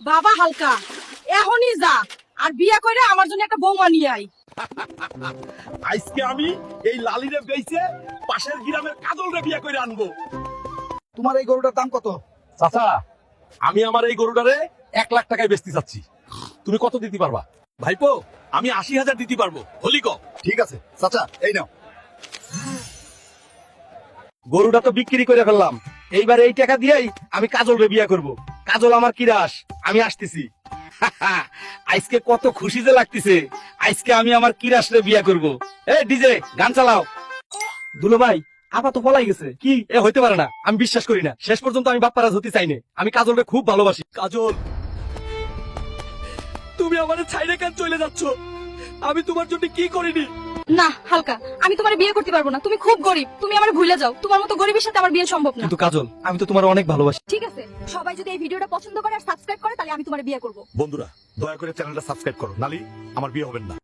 বাবা হালকা এখনই যা আর বিয়া করে আমার জন্য একটা বৌমা নিয়ে আই। আজকে আমি এই লালিরে বেইছে পাশের গ্রামের কাজলরে বিয়ে করে আনবো। তোমার এই গরুটার দাম কত? চাচা, আমি আমার এই গরুটারে 1,00,000 টাকায় বেচতে চাচ্ছি। তুমি কত দিতে পারবা? ভাইপো, আমি 80,000 দিতে পারবো। হলি কও? ঠিক আছে চাচা, এই নাও। গরুটা তো বিক্রি করে ফেললাম, এইবার এই টাকা দিয়েই আমি কাজলরে বিয়ে করব। কাজল আমার কিরাস, আমি আসতেছি। আজকে কত খুশি যে লাগতেছে, আজকে আমি আমার কিরাসরে বিয়ে করব। এ ডিজে, গান চালাও। দুলো ভাই, আপা তো পলাই গেছে। কি এ হইতে পারে না, আমি বিশ্বাস করি না। শেষ পর্যন্ত আমি বাপ্পারাজ হতে চাই না। আমি কাজলরে খুব ভালোবাসি। কাজল, তুমি আমারে ছাইরে কেন চলে যাচ্ছ? আমি তোমার জন্য কি করিনি? না হালকা, আমি তোমার বিয়ে করতে পারবো না। তুমি খুব গরিব, তুমি আমার ভুলে যাও। তোমার মতো গরিবের সাথে আমার বিয়ে সম্ভব না। কিন্তু কাজল, আমি তো তোমার অনেক ভালোবাসি। ঠিক আছে, সবাই যদি এই ভিডিওটা পছন্দ করে আর সাবস্ক্রাইব করে তাহলে আমি তোমার বিয়ে করব। বন্ধুরা, দয়া করে চ্যানেলটা সাবস্ক্রাইব করো, নালি আমার বিয়ে হবে না।